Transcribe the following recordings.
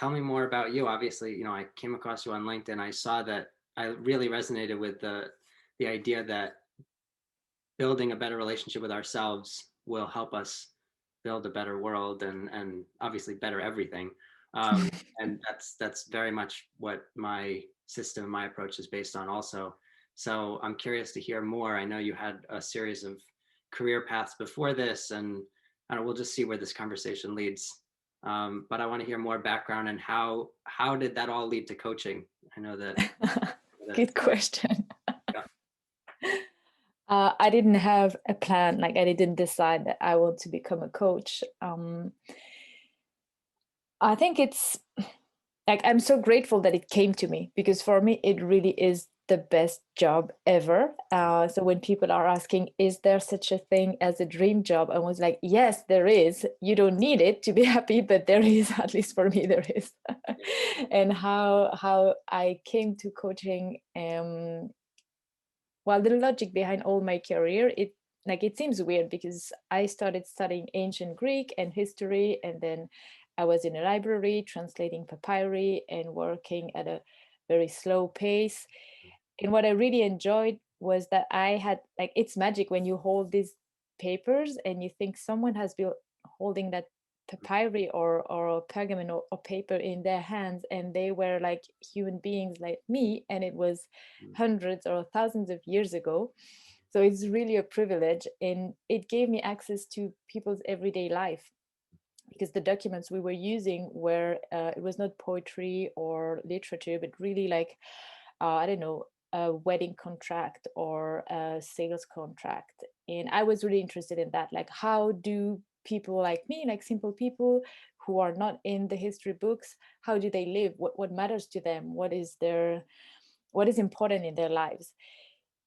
tell me more about you. Obviously, I came across you on LinkedIn. I saw that I really resonated with the idea that building a better relationship with ourselves will help us build a better world and obviously better everything. And that's very much what my system, my approach is based on also. So I'm curious to hear more. I know you had a series of career paths before this, and we'll just see where this conversation leads. But I want to hear more background and how did that all lead to coaching? I know that Good question. yeah. I didn't have a plan, like I didn't decide that I want to become a coach. I think it's like I'm so grateful that it came to me, because for me it really is the best job ever. So when people are asking, is there such a thing as a dream job, I was like, yes, there is. You don't need it to be happy, but there is. At least for me there is. And how I came to coaching, well, the logic behind all my career, it seems weird because I started studying ancient Greek and history, and then I was in a library translating papyri and working at a very slow pace. And what I really enjoyed was that I had, like, it's magic when you hold these papers and you think someone has been holding that papyri or pergamon or paper in their hands, and they were like human beings like me, and it was hundreds or thousands of years ago. So it's really a privilege, and it gave me access to people's everyday life, because the documents we were using were it was not poetry or literature, but really like I don't know, a wedding contract or a sales contract. And I was really interested in that, like how do people like me, like simple people who are not in the history books, how do they live, what matters to them, what is important in their lives.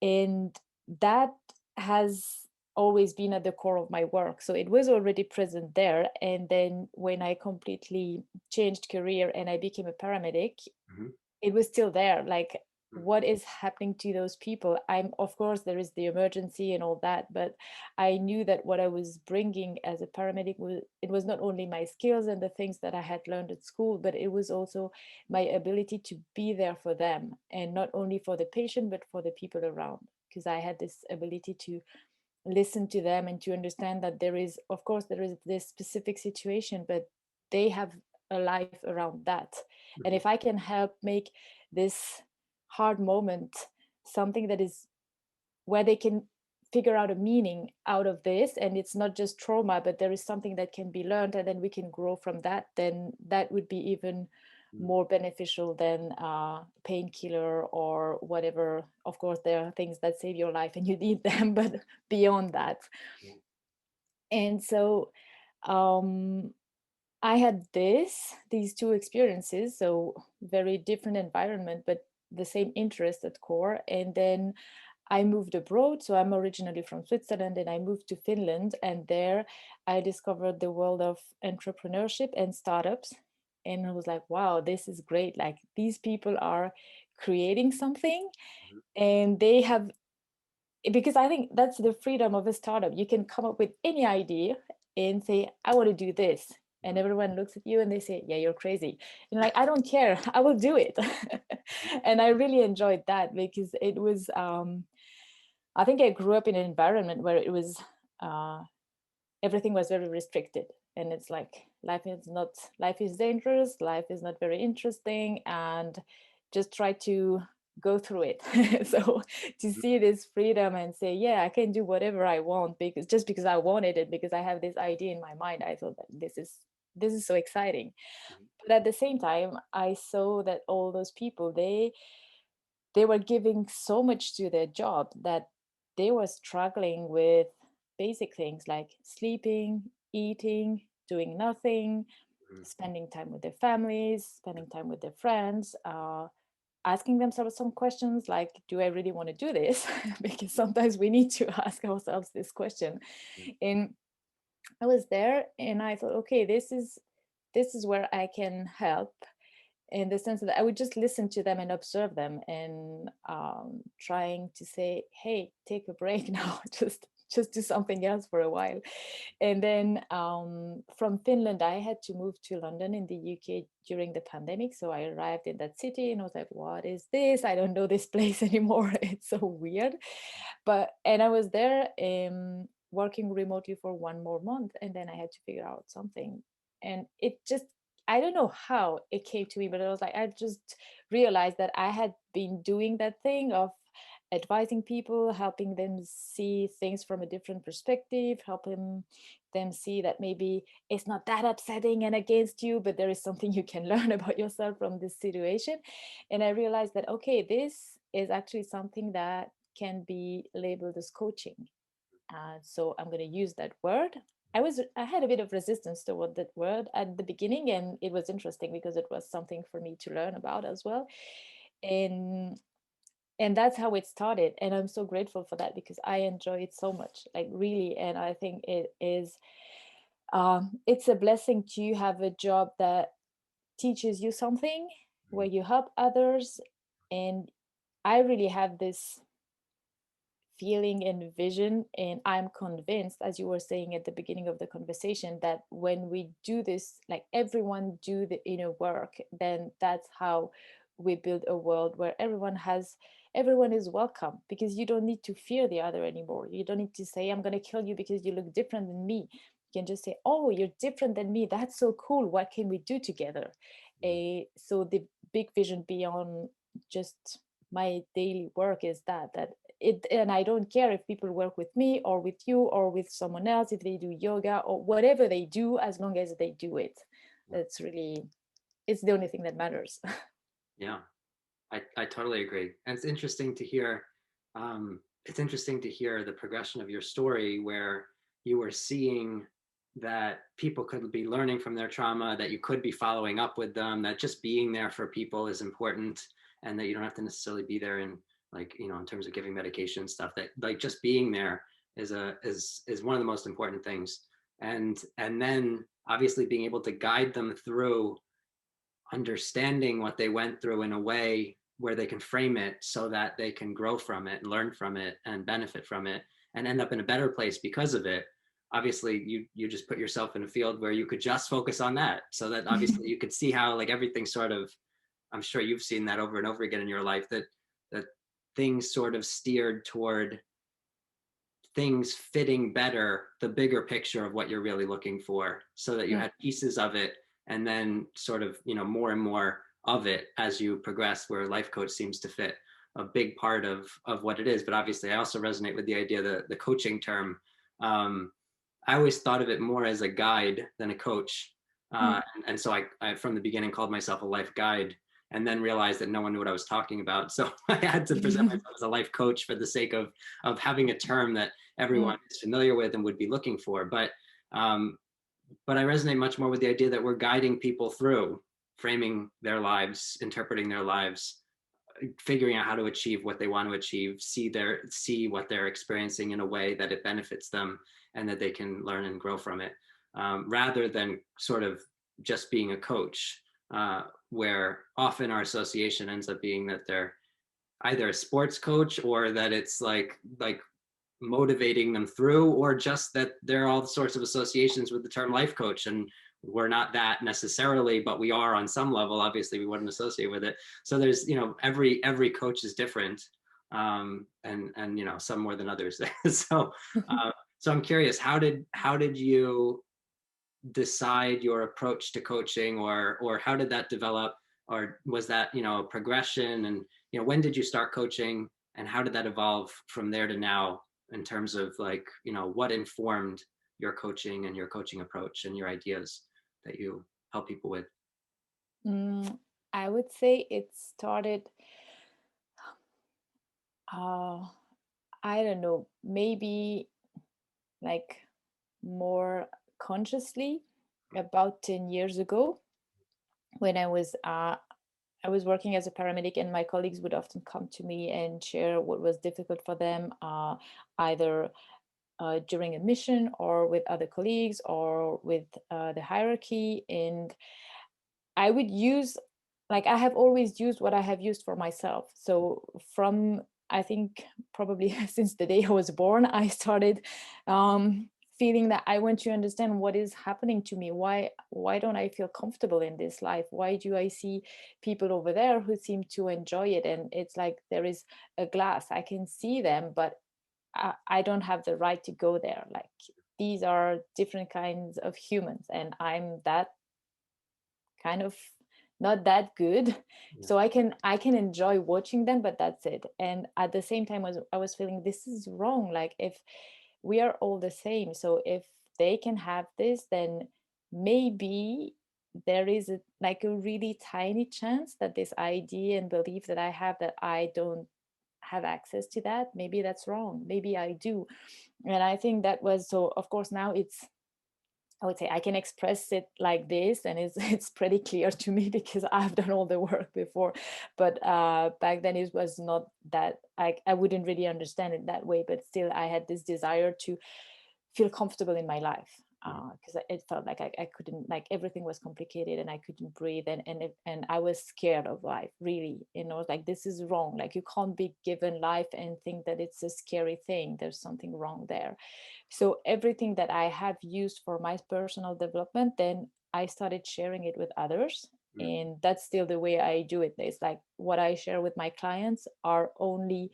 And that has always been at the core of my work, so it was already present there. And then when I completely changed career and I became a paramedic, Mhm. it was still there, like Mhm. what is happening to those people. I'm, of course there is the emergency and all that, but I knew that what I was bringing as a paramedic was, it was not only my skills and the things that I had learned at school, but it was also my ability to be there for them, and not only for the patient but for the people around, because I had this ability to listen to them and to understand that there is, of course there is this specific situation, but they have a life around that. And Mhm. if I can help make this hard moment something that is where they can figure out a meaning out of this, and it's not just trauma, but there is something that can be learned, and then we can grow from that, then that would be even Mhm. more beneficial than painkiller or whatever. Of course there are things that save your life and you need them, but beyond that. Yeah. And so um I had these two experiences, so very different environment, but the same interest at core. And then I moved abroad. So I'm originally from Switzerland, and I moved to Finland. And there I discovered the world of entrepreneurship and startups. And I was like, wow, this is great. Like these people are creating something, Mhm. and they have, because I think that's the freedom of a startup. You can come up with any idea and say, I want to do this. And Mhm. everyone looks at you and they say, yeah, you're crazy. And like, I don't care, I will do it. And I really enjoyed that, because it was, I think I grew up in an environment where it was, uh, everything was very restricted. And it's like, life is dangerous, life is not very interesting, and just try to go through it. So to Mhm. see this freedom and say, yeah, I can do whatever I want, because just because I wanted it, because I have this idea in my mind, I thought that this is so exciting. Mhm. But at the same time, I saw that all those people, they were giving so much to their job that they were struggling with basic things like sleeping, eating, doing nothing, Mhm. spending time with their families, spending time with their friends, asking themselves some questions like, do I really want to do this? Because sometimes we need to ask ourselves this question. Mhm. And I was there and I thought, okay, this is where I can help. in the sense that I would just listen to them and observe them, and trying to say, "Hey, take a break now, just do something else for a while." And then from Finland, I had to move to London in the UK during the pandemic. So I arrived in that city and I was like, "What is this? I don't know this place anymore. It's so weird." And I was there working remotely for 1 more month, and then I had to figure out something, and it just, I don't know how it came to me, but it was like I just realized that I had been doing that thing of advising people, helping them see things from a different perspective, helping them see that maybe it's not that upsetting and against you, but there is something you can learn about yourself from this situation. And I realized that, okay, this is actually something that can be labeled as coaching. So I'm going to use that word. I had a bit of resistance toward that word at the beginning, and it was interesting because it was something for me to learn about as well. And and that's how it started, and I'm so grateful for that because I enjoy it so much, like really. And I think it is it's a blessing to have a job that teaches you something, where you help others. And I really have this feeling and vision, and I'm convinced, as you were saying at the beginning of the conversation, that when we do this, like everyone do the inner work, then that's how we build a world where everyone is welcome, because you don't need to fear the other anymore. You don't need to say, "I'm going to kill you because you look different than me." You can just say, "Oh, you're different than me, that's so cool, what can we do together?" So the big vision beyond just my daily work is that it, and I don't care if people work with me or with you or with someone else, if they do yoga or whatever they do, as long as they do it. That's really, it's the only thing that matters. Yeah, I totally agree. And it's interesting to hear the progression of your story where you were seeing that people could be learning from their trauma, that you could be following up with them, that just being there for people is important, and that you don't have to necessarily be there in, like, in terms of giving medication and stuff, that like just being there is one of the most important things. And then obviously being able to guide them through understanding what they went through in a way where they can frame it so that they can grow from it and learn from it and benefit from it and end up in a better place because of it. Obviously you just put yourself in a field where you could just focus on that, so that obviously you could see how like everything sort of, I'm sure you've seen that over and over again in your life, that things sort of steered toward things fitting better the bigger picture of what you're really looking for, so that you Mm. had pieces of it and then sort of more and more of it as you progress, where life coach seems to fit a big part of what it is. But obviously I also resonate with the idea that the coaching term, I always thought of it more as a guide than a coach. Mm. And so I from the beginning called myself a life guide, and then realized that no one knew what I was talking about. So I had to present myself as a life coach for the sake of having a term that Mm. everyone is familiar with and would be looking for. Um, but I resonate much more with the idea that we're guiding people through framing their lives, interpreting their lives, figuring out how to achieve what they want to achieve, see what they're experiencing in a way that it benefits them and that they can learn and grow from it, rather than sort of just being a coach, where often our association ends up being that they're either a sports coach, or that it's like motivating them through, or just that there are all sorts of associations with the term life coach, and we're not that necessarily, but we are on some level. Obviously we wouldn't associate with it. So there's every coach is different, and some more than others. so so I'm curious, how did you decide your approach to coaching, or how did that develop, or was that a progression? And when did you start coaching, and how did that evolve from there to now, in terms of like what informed your coaching and your coaching approach and your ideas that you help people with? Mm, I would say it started, uh, I don't know, maybe like more consciously about 10 years ago, when I was working as a paramedic, and my colleagues would often come to me and share what was difficult for them, either during a mission or with other colleagues or with the hierarchy. And I would use like I have always used what I have used for myself. So from, I think probably since the day I was born, I started feeling that I want to understand what is happening to me. Why don't I feel comfortable in this life? Why do I see people over there who seem to enjoy it? And it's like there is a glass, I can see them, but I don't have the right to go there. Like these are different kinds of humans, and I'm that kind of not that good. Yeah. So I can enjoy watching them, but that's it. And at the same time, I was feeling this is wrong. Like if we are all the same, so if they can have this, then maybe there is like a really tiny chance that this idea and belief that I have, that I don't have access to that, maybe that's wrong, maybe I do. And I think that was, so of course now it's, I would say I can express it like this, and it's it's pretty clear to me because I've done all the work before. But back then it was not that, I wouldn't really understand it that way. But still, I had this desire to feel comfortable in my life, Mhm. because it felt like I couldn't, like everything was complicated and I couldn't breathe, and I was scared of life, really. You know, like this is wrong. Like you can't be given life and think that it's a scary thing. There's something wrong there. So everything that I have used for my personal development, then I started sharing it with others. Mhm. And that's still the way I do it. It's like what I share with my clients are only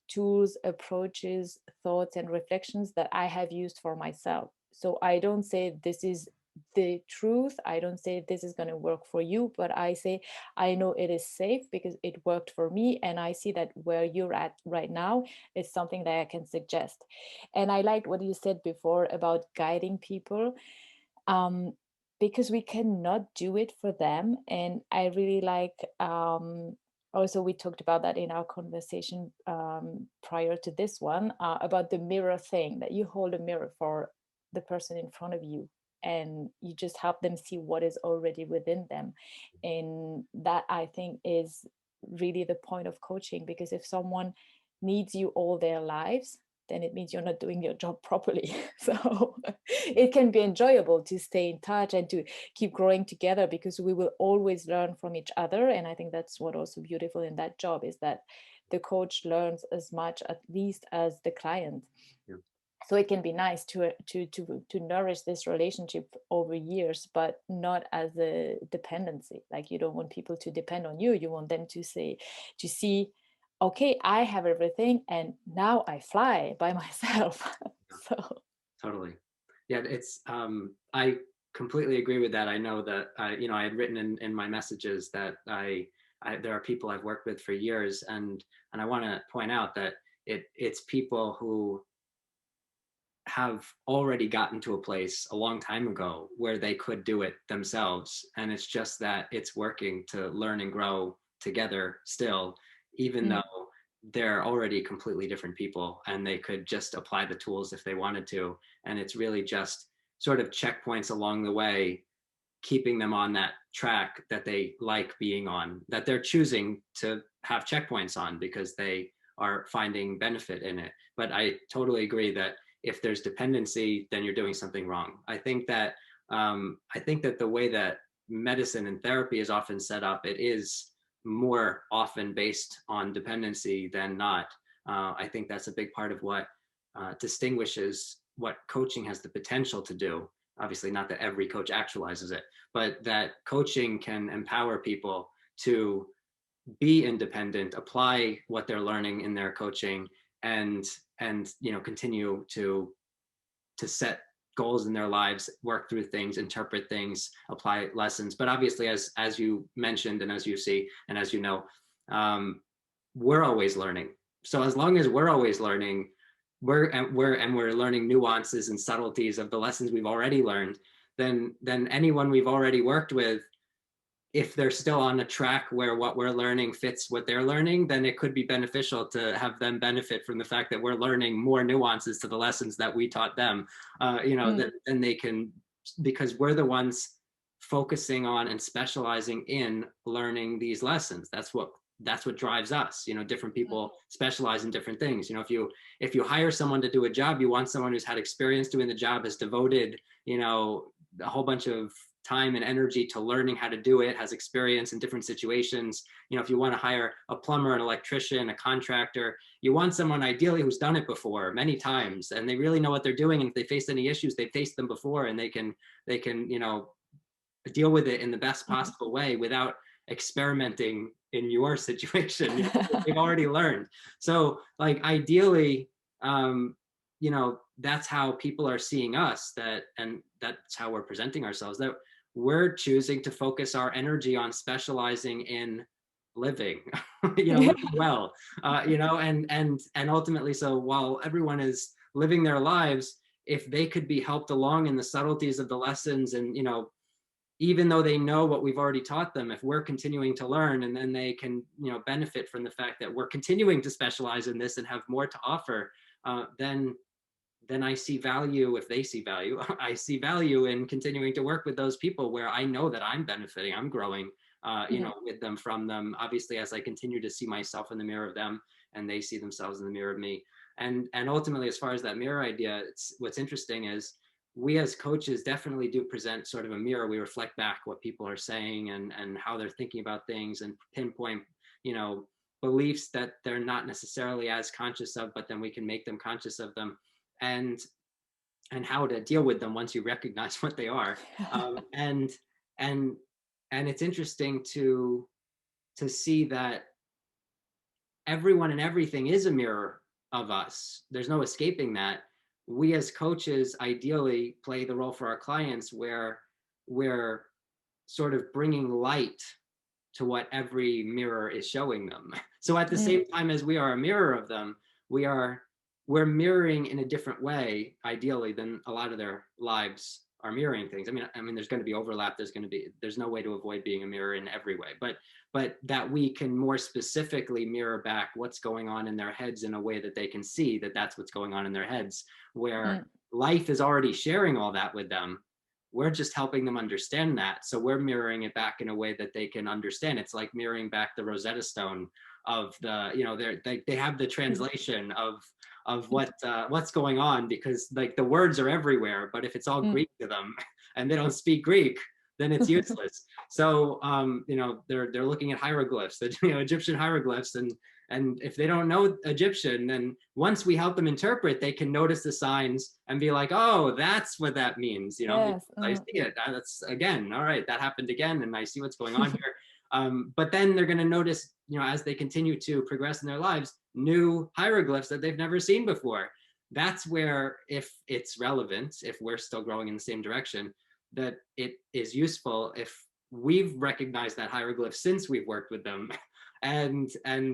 tools, approaches, thoughts, and reflections that I have used for myself. So I don't say this is the truth. I don't say this is going to work for you, but I say I know it is safe because it worked for me. And I see that where you're at right now is something that I can suggest. And I liked what you said before about guiding people, um, because we cannot do it for them. And I really like, also, we talked about that in our conversation prior to this one, about the mirror thing, that you hold a mirror for the person in front of you and you just help them see what is already within them. And that, I think, is really the point of coaching, because if someone needs you all their lives, then it means you're not doing your job properly. So it can be enjoyable to stay in touch and to keep growing together, because we will always learn from each other. And I think that's what also beautiful in that job is that the coach learns as much, at least, as the client. Yeah. So it can be nice to nourish this relationship over years, but not as a dependency. Like you don't want people to depend on you. You want them to say, to see, okay, I have everything and now I fly by myself. Yeah. So Totally. Yeah, it's I completely agree with that. I know that I had written in my messages that there are people I've worked with for years, and I want to point out that it's people who have already gotten to a place a long time ago where they could do it themselves, and it's just that it's working to learn and grow together still, even mm, though they're already completely different people and they could just apply the tools if they wanted to. And it's really just sort of checkpoints along the way, keeping them on that track that they like being on, that they're choosing to have checkpoints on because they are finding benefit in it. But I totally agree that if there's dependency, then you're doing something wrong. I think that the way that medicine and therapy is often set up, it is more often based on dependency than not. I think that's a big part of what distinguishes what coaching has the potential to do. Obviously, not that every coach actualizes it, but that coaching can empower people to be independent, apply what they're learning in their coaching, and continue to set goals in their lives, work through things, interpret things, apply lessons. But obviously, as you mentioned, and as you see, and as you know, um, we're always learning. So as long as we're always learning, we're learning nuances and subtleties of the lessons we've already learned, then anyone we've already worked with, if they're still on a track where what we're learning fits what they're learning, then it could be beneficial to have them benefit from the fact that we're learning more nuances to the lessons that we taught them. mm, Then they can, because we're the ones focusing on and specializing in learning these lessons. That's what drives us. Different people specialize in different things. If you hire someone to do a job, you want someone who's had experience doing the job, has devoted a whole bunch of time and energy to learning how to do it, has experience in different situations. If you want to hire a plumber, an electrician, a contractor, you want someone ideally who's done it before many times, and they really know what they're doing. And if they face any issues, they've faced them before, and they can deal with it in the best possible way without experimenting in your situation. They've already learned. So like ideally, that's how people are seeing us, and that's how we're presenting ourselves, that we're choosing to focus our energy on specializing in living, living well, and ultimately, so while everyone is living their lives, if they could be helped along in the subtleties of the lessons, and even though they know what we've already taught them, if we're continuing to learn, and then they can benefit from the fact that we're continuing to specialize in this and have more to offer, then I see value. If they see value, I see value in continuing to work with those people where I know that I'm benefiting, I'm growing, with them, from them. Obviously, as I continue to see myself in the mirror of them, and they see themselves in the mirror of me. And ultimately, as far as that mirror idea, what's interesting is we as coaches definitely do present sort of a mirror. We reflect back what people are saying, and how they're thinking about things, and pinpoint, beliefs that they're not necessarily as conscious of, but then we can make them conscious of them, and how to deal with them once you recognize what they are. And it's interesting to see that everyone and everything is a mirror of us. There's no escaping that. We as coaches ideally play the role for our clients where we're sort of bringing light to what every mirror is showing them. So at the same time as we are a mirror of them, we're mirroring in a different way, ideally, than a lot of their lives are mirroring things. I mean, there's going to be overlap. There's no way to avoid being a mirror in every way, but that we can more specifically mirror back what's going on in their heads in a way that they can see that that's what's going on in their heads, where life is already sharing all that with them. We're just helping them understand that. So we're mirroring it back in a way that they can understand. It's like mirroring back the Rosetta Stone of they have the translation of what's going on, because like the words are everywhere, but if it's all Greek to them and they don't speak Greek, then it's useless. So they're looking at hieroglyphs, Egyptian hieroglyphs, and if they don't know Egyptian, then once we help them interpret, they can notice the signs and be like, oh, that's what that means. Yes. I see it. That's again, all right, that happened again, and I see what's going on here. But then they're going to notice, as they continue to progress in their lives, new hieroglyphs that they've never seen before. That's where, if it's relevant, if we're still growing in the same direction, that it is useful if we've recognized that hieroglyph since we've worked with them. And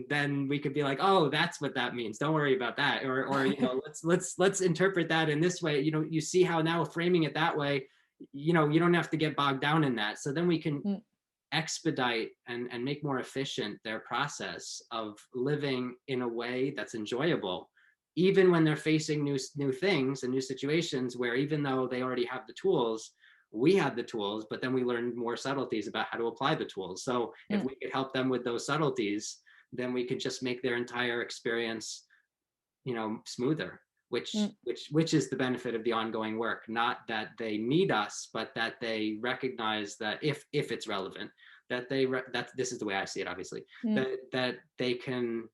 then we could be like, oh, that's what that means. Don't worry about that. Or let's interpret that in this way. You see how now framing it that way, you don't have to get bogged down in that. So then we can expedite and make more efficient their process of living in a way that's enjoyable, even when they're facing new things and new situations, where even though they already have the tools, we had the tools, but then we learned more subtleties about how to apply the tools. So if we could help them with those subtleties, then we could just make their entire experience, smoother, which is the benefit of the ongoing work. Not that they need us, but that they recognize that if it's relevant, that this is the way I see it, obviously, that they can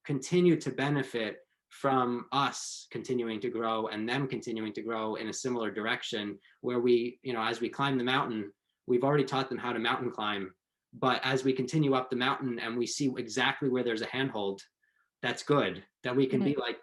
continue to benefit from us continuing to grow, and them continuing to grow in a similar direction, where we, as we climb the mountain, we've already taught them how to mountain climb, but as we continue up the mountain and we see exactly where there's a handhold, that's good, that we can be like,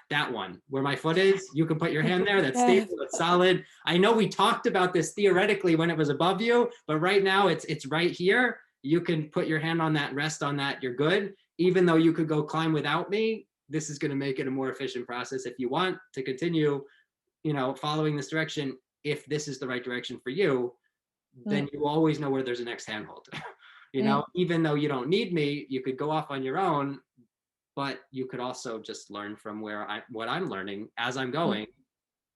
that one where my foot is, you can put your hand there, that's stable, that's solid. I know we talked about this theoretically when it was above you, but right now it's right here. You can put your hand on that, rest on that, you're good. Even though you could go climb without me, this is going to make it a more efficient process. If you want to continue, following this direction, if this is the right direction for you, then you always know where there's a next handhold. Even though you don't need me, you could go off on your own, but you could also just learn from what I'm learning as I'm going,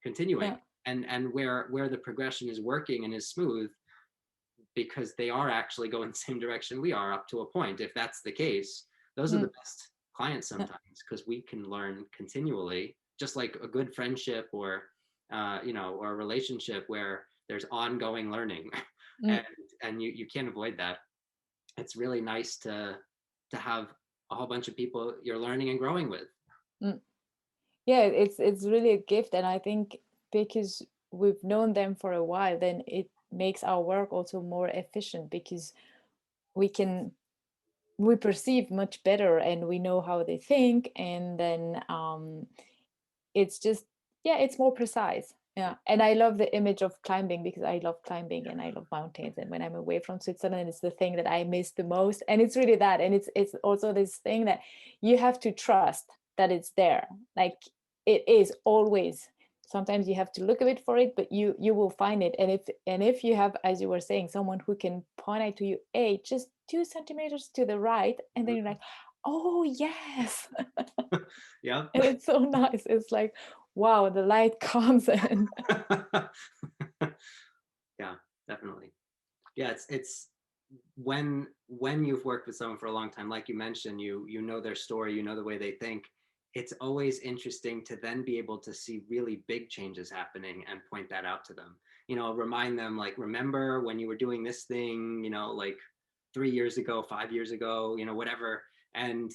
continuing, and where the progression is working and is smooth, because they are actually going the same direction we are up to a point. If that's the case, those are the best clients sometimes, because we can learn continually, just like a good friendship or or a relationship, where there's ongoing learning. Mm, and you can't avoid that. It's really nice to have a whole bunch of people you're learning and growing with. mm. Yeah, it's really a gift, and I think because we've known them for a while, then it makes our work also more efficient because we can we perceive much better and we know how they think, and then it's just, yeah, it's more precise. Yeah, and I love the image of climbing because I love climbing and I love mountains, and when I'm away from Switzerland, it's the thing that I miss the most, and it's really that, and it's also this thing that you have to trust that it's there, like it is always. Sometimes you have to look a bit for it, but you will find it. And if you have, as you were saying, someone who can point out to you, hey, just 2 centimeters to the right, and then you're like, oh yes. Yeah. And it's so nice. It's like, wow, the light comes in. Yeah, definitely. Yeah, it's when you've worked with someone for a long time, like you mentioned, you know their story, you know the way they think. It's always interesting to then be able to see really big changes happening and point that out to them. Remind them, like, remember when you were doing this thing, like 3 years ago, 5 years ago, whatever. And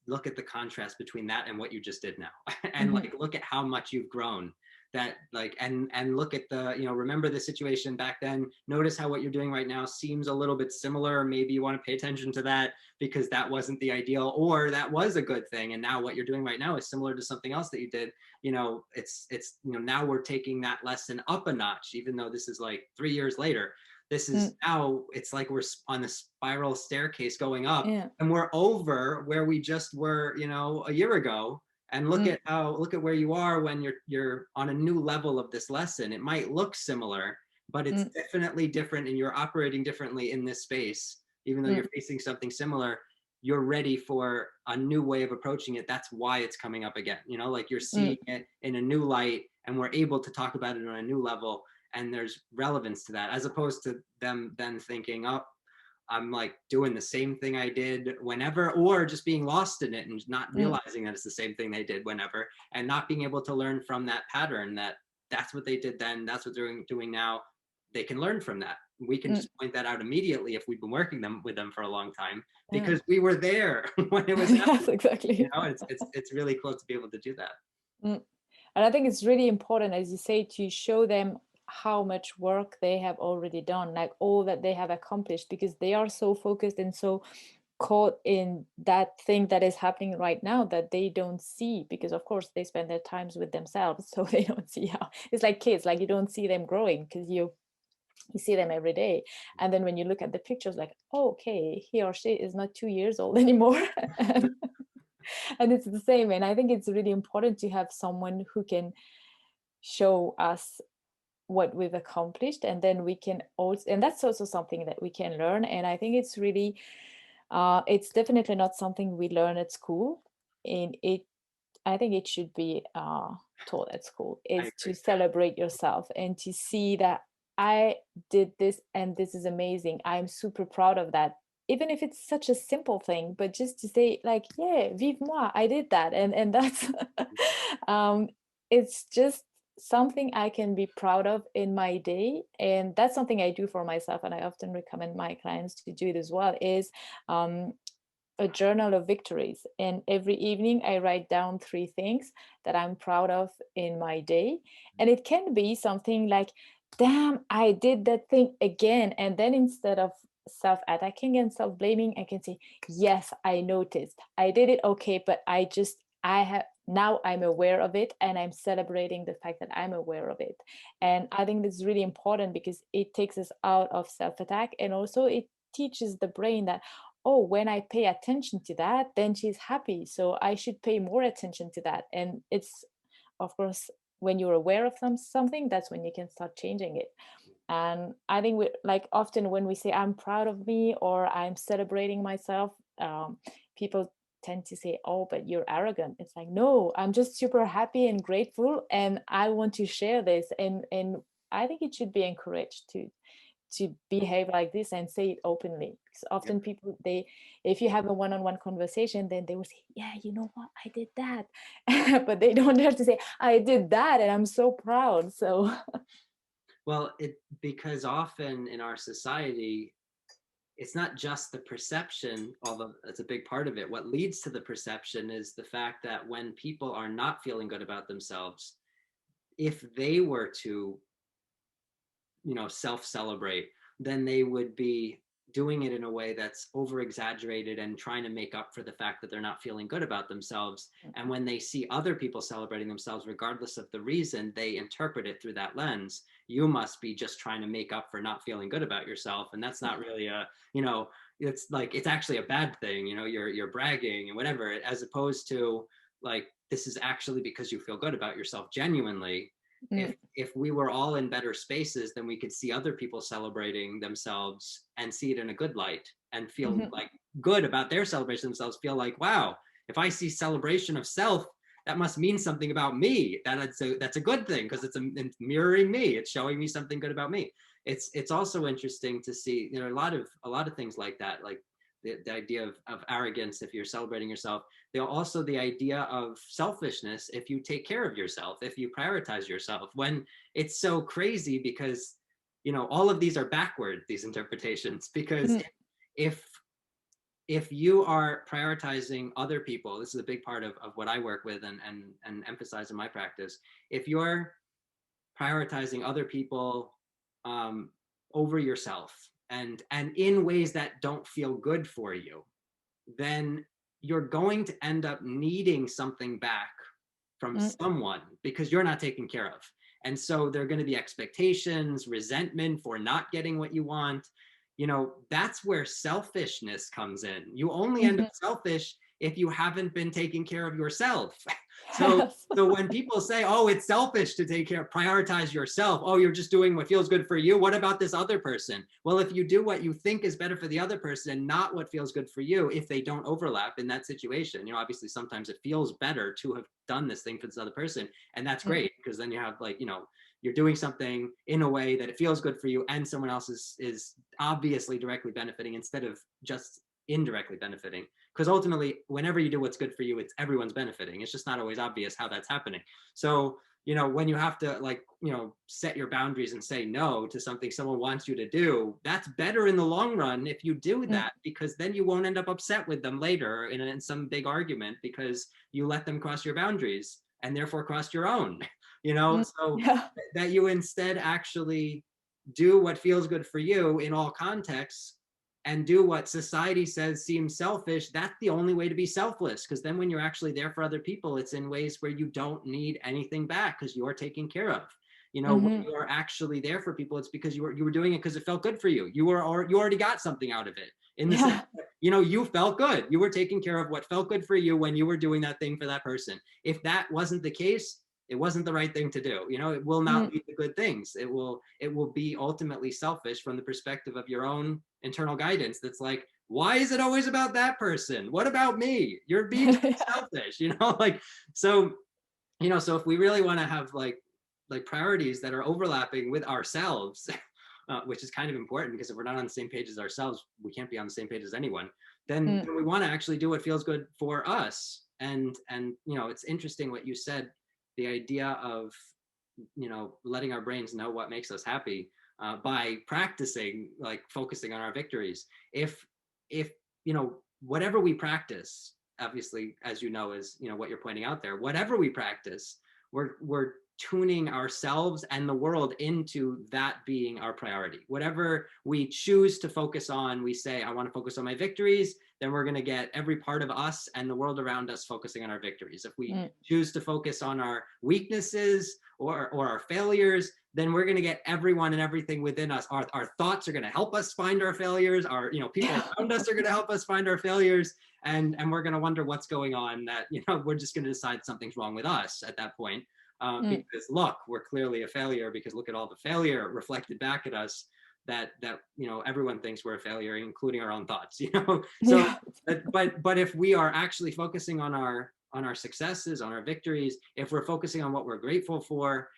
look at the contrast between that and what you just did now. And Mhm, like look at how much you've grown. That like and look at the, remember the situation back then, notice how what you're doing right now seems a little bit similar. Maybe you want to pay attention to that because that wasn't the ideal, or that was a good thing, and now what you're doing right now is similar to something else that you did. It's now we're taking that lesson up a notch, even though this is like 3 years later. This mm, is now, it's like we're on the spiral staircase going up, yeah, and we're over where we just were, a year ago. And mm, look at where you are when you're on a new level of this lesson. It might look similar, but it's mm, definitely different, and you're operating differently in this space. Even though mm, you're facing something similar, you're ready for a new way of approaching it. That's why it's coming up again. Like you're mm, seeing it in a new light, and we're able to talk about it on a new level, and there's relevance to that, as opposed to them then thinking, oh, I'm like doing the same thing I did whenever, or just being lost in it and not mm, realizing that it's the same thing they did whenever, and not being able to learn from that pattern, that that's what they did then, that's what they're doing now. They can learn from that. We can mm. just point that out immediately if we've been working with them for a long time, Yeah. because we were there when it was Yes, happening. exactly. It's really cool to be able to do that. Mm. And I think it's really important, as you say, to show them how much work they have already done, like all that they have accomplished, because they are so focused and so caught in that thing that is happening right now that they don't see, because of course they spend their times with themselves, so they don't see how it's like kids, like you don't see them growing because you see them every day, and then when you look at the pictures, like, oh, okay, he or she is not 2 years old anymore. And it's the same, and I think it's really important to have someone who can show us what we've accomplished, and then we can also, and that's also something that we can learn. And I think it's really it's definitely not something we learn at school, and it I think it should be taught at school, I is to agree. celebrate yourself and to see that I did this and this is amazing. I'm super proud of that. Even if it's such a simple thing, but just to say like, yeah, vive moi, I did that. And that's um it's just something I can be proud of in my day. And that's something I do for myself. And I often recommend my clients to do it as well, is um a journal of victories. And every evening, I write down 3 things that I'm proud of in my day. And it can be something like, damn, I did that thing again. And then instead of self attacking and self blaming, I can say, yes, I noticed. I did it okay, but I have. Now I'm aware of it and I'm celebrating the fact that I'm aware of it. And I think this is really important because it takes us out of self attack, and also it teaches the brain that, oh, when I pay attention to that, then she's happy. So I should pay more attention to that. And it's, of course, when you're aware of something, that's when you can start changing it. And I think we, like, often when we say I'm proud of me or I'm celebrating myself, people tend to say, oh, but you're arrogant. It's like, no, I'm just super happy and grateful, and I want to share this. And I think it should be encouraged to behave like this and say it openly, because Yep. often people, they, if you have a one-on-one conversation, then they will say, yeah, you know what, I did that. But they don't have to say, I did that and I'm so proud. So Well, because often in our society, it's not just the perception, although that's a big part of it. What leads to the perception is the fact that when people are not feeling good about themselves, if they were to, self-celebrate, then they would be doing it in a way that's over exaggerated and trying to make up for the fact that they're not feeling good about themselves. And when they see other people celebrating themselves, regardless of the reason, they interpret it through that lens. You must be just trying to make up for not feeling good about yourself. And that's not really it's like, it's actually a bad thing, you're bragging and whatever, as opposed to like, this is actually because you feel good about yourself genuinely. If we were all in better spaces, then we could see other people celebrating themselves and see it in a good light and feel like good about their celebration themselves, feel like, wow, if I see celebration of self, that must mean something about me. That's a good thing, because it's mirroring me. It's showing me something good about me. It's also interesting to see, a lot of things like that, like the idea of arrogance if you're celebrating yourself. They're also the idea of selfishness if you take care of yourself, if you prioritize yourself, when it's so crazy, because all of these are backward, these interpretations, because if you are prioritizing other people, this is a big part of what I work with and emphasize in my practice. If you're prioritizing other people over yourself, and in ways that don't feel good for you, then you're going to end up needing something back from someone, because you're not taken care of. And so there are going to be expectations, resentment for not getting what you want. That's where selfishness comes in. You only end up selfish if you haven't been taking care of yourself. So when people say, oh, it's selfish to prioritize yourself, oh, you're just doing what feels good for you, what about this other person? Well, if you do what you think is better for the other person, not what feels good for you, if they don't overlap in that situation, obviously sometimes it feels better to have done this thing for this other person, and that's great, because then you have you're doing something in a way that it feels good for you, and someone else is obviously directly benefiting instead of just indirectly benefiting. Because ultimately, whenever you do what's good for you, it's everyone's benefiting. It's just not always obvious how that's happening. So when you have to set your boundaries and say no to something someone wants you to do, that's better in the long run if you do that, because then you won't end up upset with them later in some big argument, because you let them cross your boundaries and therefore cross your own. So that you instead actually do what feels good for you in all contexts, and do what society says seems selfish. That's the only way to be selfless, because then when you're actually there for other people, it's in ways where you don't need anything back, because you're taken care of. When you're actually there for people, it's because you were doing it because it felt good for you. You already got something out of it. In the sense, you felt good. You were taking care of what felt good for you when you were doing that thing for that person. If that wasn't the case, it wasn't the right thing to do. It will not lead to good things. It will be ultimately selfish from the perspective of your own internal guidance. That's like, why is it always about that person? What about me? You're being selfish, so if we really want to have like priorities that are overlapping with ourselves, which is kind of important, because if we're not on the same page as ourselves, we can't be on the same page as anyone. Then we want to actually do what feels good for us. And it's interesting what you said, the idea of letting our brains know what makes us happy by practicing, like focusing on our victories. If whatever we practice, obviously, as is what you're pointing out there, whatever we practice, we're tuning ourselves and the world into that being our priority. Whatever we choose to focus on, we say, I want to focus on my victories, then we're going to get every part of us and the world around us focusing on our victories. If we choose to focus on our weaknesses or our failures, then we're going to get everyone and everything within us. Our thoughts are going to help us find our failures. Our people around us are going to help us find our failures. And we're going to wonder what's going on, that we're just going to decide something's wrong with us at that point. Because look, we're clearly a failure, because look at all the failure reflected back at us, that everyone thinks we're a failure, including our own thoughts. So but if we are actually focusing on our successes, on our victories, if we're focusing on what we're grateful for,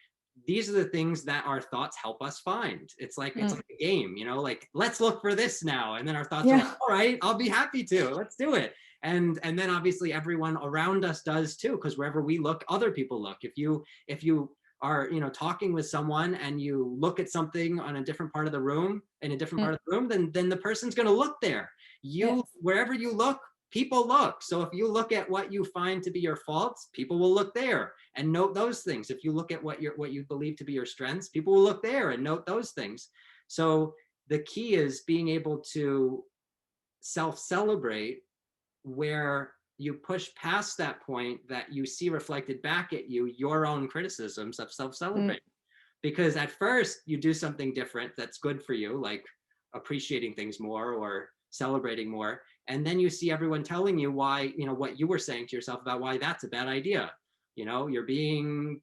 these are the things that our thoughts help us find. It's like a game, like, let's look for this now, and then our thoughts are like, all right, I'll be happy to, let's do it. And then obviously everyone around us does too, because wherever we look, other people look. If you are, talking with someone and you look at something on a different part of the room, in a different Mm, part of the room, then the person's going to look there. You, yes. wherever you look, people look. So if you look at what you find to be your faults, people will look there and note those things. If you look at what you believe to be your strengths, people will look there and note those things. So the key is being able to self-celebrate, where you push past that point that you see reflected back at you your own criticisms of Mm, self-celebrate. Because at first you do something different that's good for you, like appreciating things more or celebrating more, and then you see everyone telling you why, what you were saying to yourself about why that's a bad idea. You're being,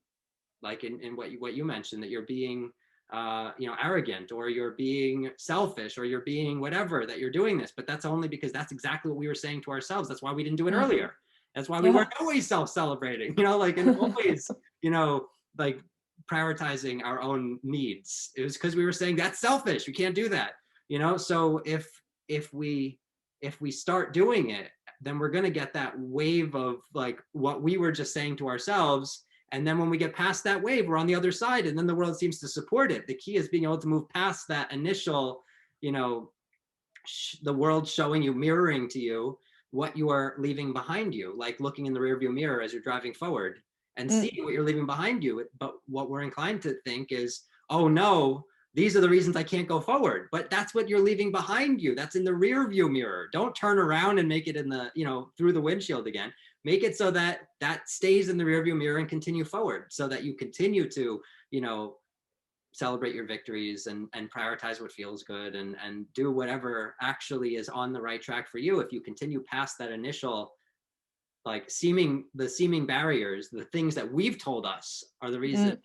like in what you mentioned, that you're being arrogant, or you're being selfish, or you're being whatever, that you're doing this, but that's only because that's exactly what we were saying to ourselves. That's why we didn't do it mm. earlier. That's why we Yeah. weren't always self-celebrating, like, and always, like prioritizing our own needs. It was because we were saying that's selfish, we can't do that. So if we start doing it, then we're going to get that wave of like what we were just saying to ourselves. And then when we get past that wave, we're on the other side, and then the world seems to support it. The key is being able to move past that initial, the world showing you, mirroring to you what you are leaving behind you, like looking in the rearview mirror as you're driving forward and Mm, seeing what you're leaving behind you. But what we're inclined to think is, oh no, these are the reasons I can't go forward. But that's what you're leaving behind you. That's in the rearview mirror. Don't turn around and make it in the, through the windshield again. Make it so that that stays in the rearview mirror and continue forward, so that you continue to, celebrate your victories and prioritize what feels good, and do whatever actually is on the right track for you. If you continue past that initial, like the seeming barriers, the things that we've told us are the reasons mm.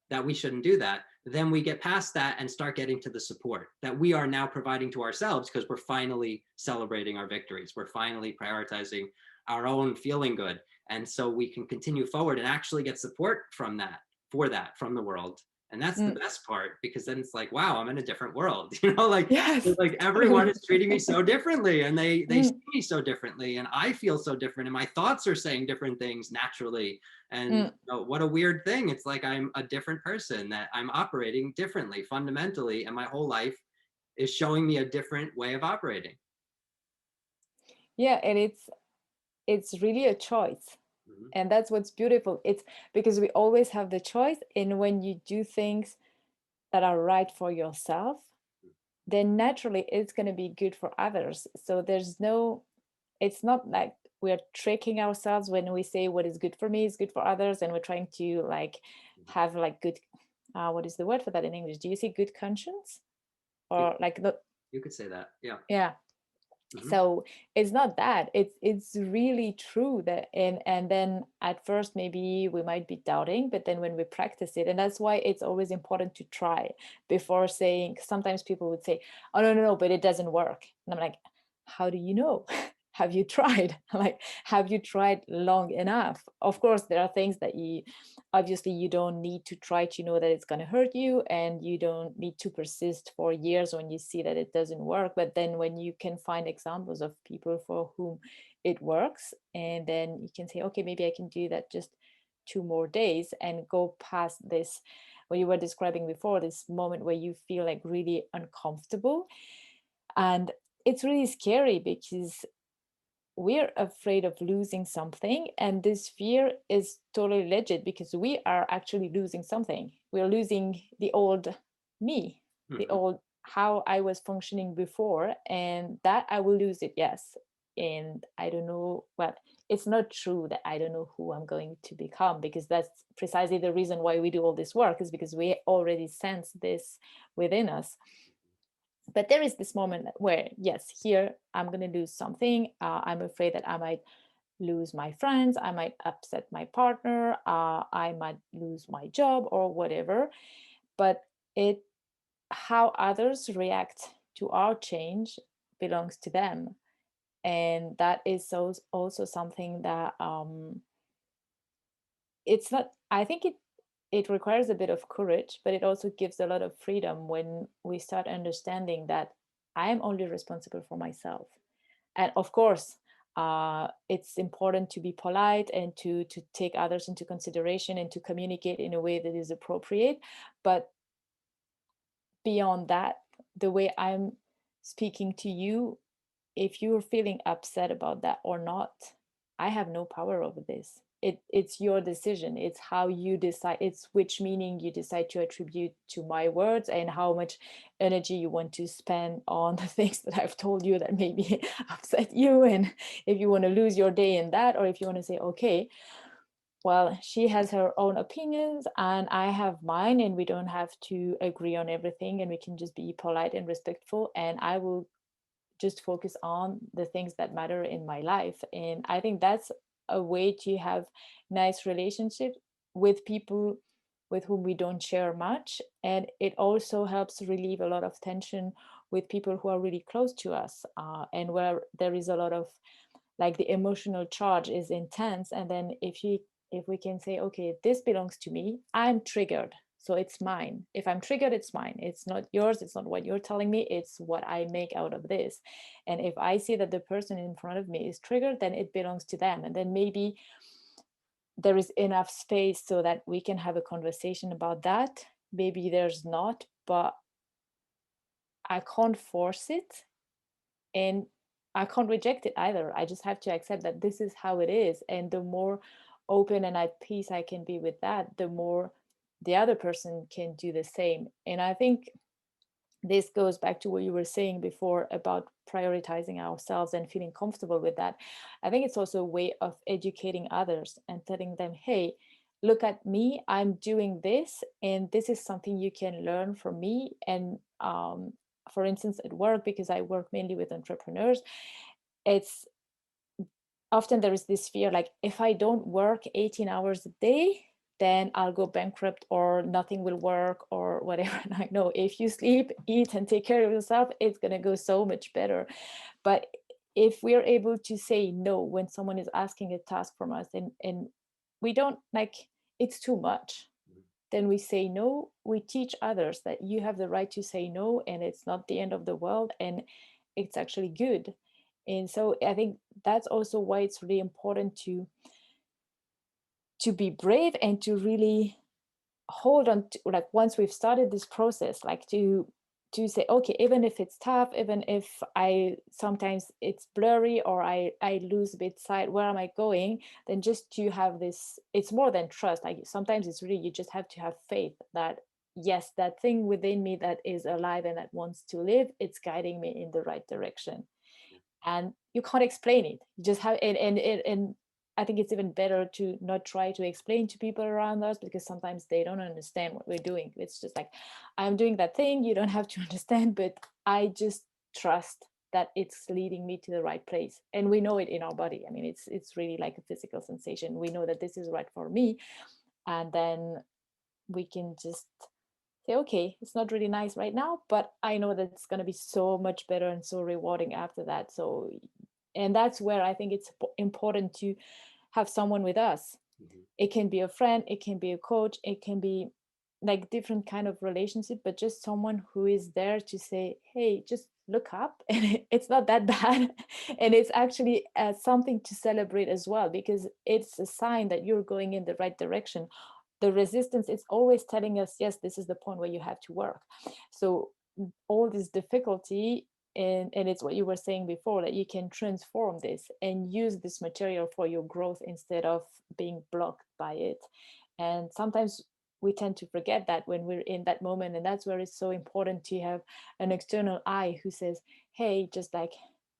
that we shouldn't do that, then we get past that and start getting to the support that we are now providing to ourselves, because we're finally celebrating our victories. We're finally prioritizing our own feeling good. And so we can continue forward and actually get support from that, from the world. And that's the Mm. best part, because then it's like, wow, I'm in a different world, Yes, like everyone totally. is treating me so differently, and they see Mm, me so differently, and I feel so different, and my thoughts are saying different things naturally. And mm. what a weird thing. It's like I'm a different person, that I'm operating differently fundamentally, and my whole life is showing me a different way of operating. Yeah, and it's really a choice. Mhm. And that's what's beautiful. It's because we always have the choice. And when you do things that are right for yourself, then naturally it's going to be good for others. So there's no, it's not like we're tricking ourselves when we say what is good for me is good for others, and we're trying to like have like good, what is the word for that in English? Do you say good conscience? Yeah, Or like the, you could say that. Yeah. yeah. Hmm. So it's not that, it's really true that, and then at first maybe we might be doubting, but then when we practice it, and that's why it's always important to try before saying. Sometimes people would say, oh no no no, but it doesn't work, and I'm like, how do you know? Have you tried? Like, have you tried long enough? Of course there are things that you obviously you don't need to try to know that it's going to hurt you, and you don't need to persist for years when you see that it doesn't work. But then when you can find examples of people for whom it works, and then you can say, okay, maybe I can do that just 2 more days and go past this, what you were describing before, this moment where you feel like really uncomfortable. And it's really scary because we're afraid of losing something, and this fear is totally legit because we are actually losing something. We're losing the old me, the Hmm. old how I was functioning before, and that I will lose it, yes. And I don't know, well, it's not true that I don't know who I'm going to become, because that's precisely the reason why we do all this work, is because we already sense this within us. But there is this moment where, yes, here I'm going to lose something. I'm afraid that I might lose my friends, I might upset my partner, I might lose my job or whatever. But it, how others react to our change belongs to them. And that is so also something that, it's not, I think it requires a bit of courage, but it also gives a lot of freedom when we start understanding that I am only responsible for myself. And of course, it's important to be polite and to take others into consideration and to communicate in a way that is appropriate. But beyond that, the way I'm speaking to you, if you're feeling upset about that or not, I have no power over this. It's your decision. It's how you decide. It's which meaning you decide to attribute to my words and how much energy you want to spend on the things that I've told you that maybe upset you. And if you want to lose your day in that, or if you want to say, okay, well, she has her own opinions and I have mine, and we don't have to agree on everything, and we can just be polite and respectful. And I will just focus on the things that matter in my life. And I think that's a way to have nice relationships with people with whom we don't share much. And it also helps relieve a lot of tension with people who are really close to us, and where there is a lot of, like, the emotional charge is intense. And then if we can say, okay, this belongs to me, I'm triggered, so it's mine. If I'm triggered, it's mine. It's not yours. It's not what you're telling me. It's what I make out of this. And if I see that the person in front of me is triggered, then it belongs to them. And then maybe there is enough space so that we can have a conversation about that. Maybe there's not, but I can't force it. And I can't reject it either. I just have to accept that this is how it is. And the more open and at peace I can be with that, the more the other person can do the same. And I think this goes back to what you were saying before about prioritizing ourselves and feeling comfortable with that. I think it's also a way of educating others and telling them, hey, look at me, I'm doing this, and this is something you can learn from me. And for instance, at work, because I work mainly with entrepreneurs, it's often there is this fear, like, if I don't work 18 hours a day, then I'll go bankrupt or nothing will work or whatever. And I know if you sleep, eat, and take care of yourself, it's going to go so much better. But if we're able to say no when someone is asking a task from us, and we don't, like, it's too much, then we say no. We teach others that you have the right to say no, and it's not the end of the world, and it's actually good. And so I think that's also why it's really important to be brave and to really hold on to, like, once we've started this process, like, to say, okay, even if it's tough, even if I sometimes it's blurry or I lose a bit sight, where am I going, then just to have this, it's more than trust. Like, sometimes it's really, you just have to have faith that yes, that thing within me that is alive and that wants to live, it's guiding me in the right direction. And you can't explain it, you just have, and I think it's even better to not try to explain to people around us, because sometimes they don't understand what we're doing. It's just like, I'm doing that thing, you don't have to understand, but I just trust that it's leading me to the right place. And we know it in our body. I mean, it's really like a physical sensation. We know that this is right for me. And then we can just say, okay, it's not really nice right now, but I know that it's going to be so much better and so rewarding after that. So, and that's where I think it's important to have someone with us. Mhm. It can be a friend, it can be a coach, it can be like different kind of relationship, but just someone who is there to say, hey, just look up, and it's not that bad. And it's actually something to celebrate as well, because it's a sign that you're going in the right direction. The resistance is always telling us, yes, this is the point where you have to work. So all this difficulty, and it's what you were saying before, that you can transform this and use this material for your growth instead of being blocked by it. And sometimes we tend to forget that when we're in that moment, and that's where it's so important to have an external eye who says, hey, just like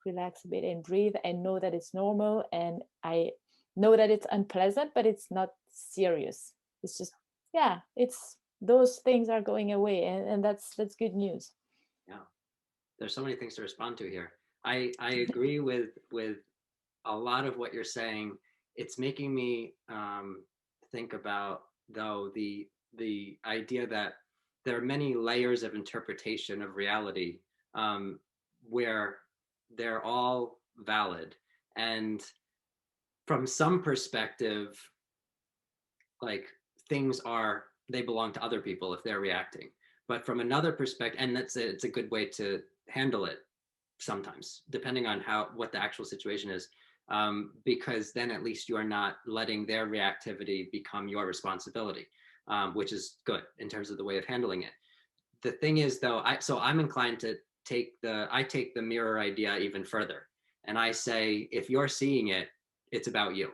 relax a bit and breathe and know that it's normal, and I know that it's unpleasant, but it's not serious. It's just, yeah, it's, those things are going away, and that's good news. Yeah, there's so many things to respond to here. I agree with a lot of what you're saying. It's making me think about, though, the idea that there are many layers of interpretation of reality, where they're all valid, and from some perspective, like, things are, they belong to other people if they're reacting. But from another perspective, and it's a good way to handle it sometimes, depending on how, what the actual situation is. because then at least you are not letting their reactivity become your responsibility, which is good in terms of the way of handling it. The thing is, though, I'm inclined to take the mirror idea even further, and I say, if you're seeing it, it's about you.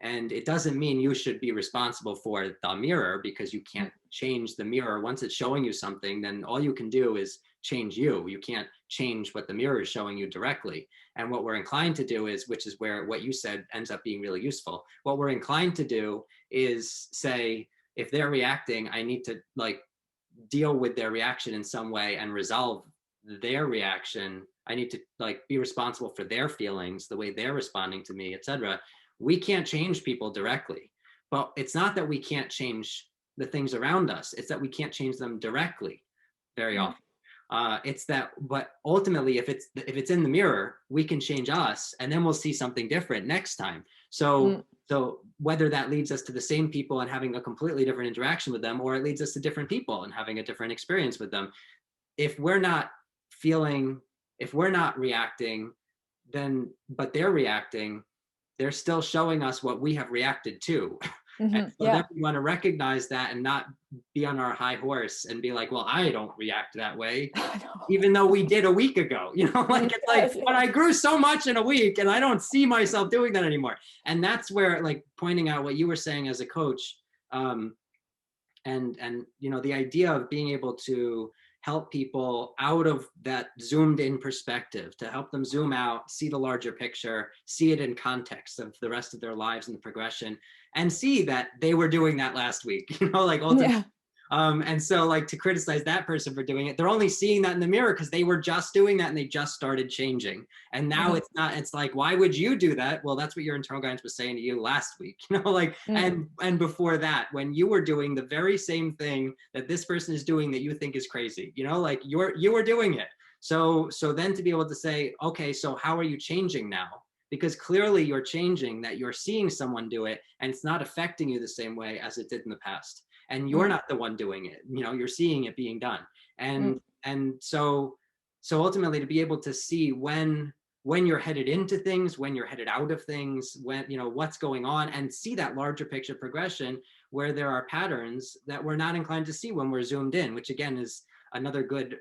And it doesn't mean you should be responsible for the mirror, because you can't change the mirror. Once it's showing you something, then all you can do is change you. You can't change what the mirror is showing you directly. And what we're inclined to do is, which is where what you said ends up being really useful, what we're inclined to do is say, if they're reacting, I need to like deal with their reaction in some way and resolve their reaction. I need to like be responsible for their feelings, the way they're responding to me, etc. We can't change people directly, but it's not that we can't change the things around us, it's that we can't change them directly very often. It's that, but ultimately, if it's in the mirror, we can change us, and then we'll see something different next time. So whether that leads us to the same people and having a completely different interaction with them, or it leads us to different people and having a different experience with them, if we're not feeling, if we're not reacting, then but they're reacting, they're still showing us what we have reacted to. And so then we want to recognize that and not be on our high horse and be like, well, I don't react that way, even though we did a week ago, like it's like, but I grew so much in a week and I don't see myself doing that anymore. And that's where like pointing out what you were saying as a coach, and the idea of being able to help people out of that zoomed in perspective, to help them zoom out, see the larger picture, see it in context of the rest of their lives and the progression, and see that they were doing that last week, like ultimately. And so like to criticize that person for doing it, they're only seeing that in the mirror because they were just doing that and they just started changing. And now it's not, it's like, why would you do that? Well, that's what your internal guidance was saying to you last week, and before that, when you were doing the very same thing that this person is doing that you think is crazy, like you were doing it. So then to be able to say, okay, so how are you changing now? Because clearly you're changing, that you're seeing someone do it and it's not affecting you the same way as it did in the past. And you're not the one doing it, you're seeing it being done. And so ultimately to be able to see when you're headed into things, when you're headed out of things, when, what's going on, and see that larger picture progression where there are patterns that we're not inclined to see when we're zoomed in, which again is another good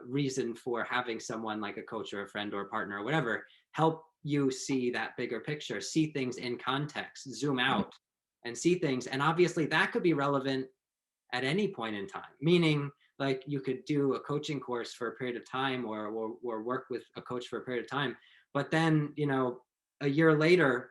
reason for having someone like a coach or a friend or a partner or whatever help you see that bigger picture, see things in context, zoom out and see things. And obviously that could be relevant at any point in time, meaning like you could do a coaching course for a period of time or work with a coach for a period of time, but then a year later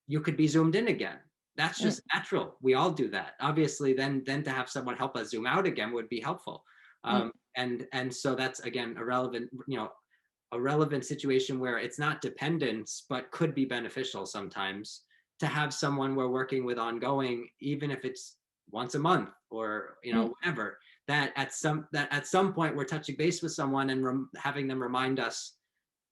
you could be zoomed in again. That's just natural. We all do that. Obviously then to have someone help us zoom out again would be helpful. And so that's again a relevant situation where it's not dependence, but could be beneficial sometimes to have someone we're working with ongoing, even if it's once a month or whatever, that at some point we're touching base with someone and having them remind us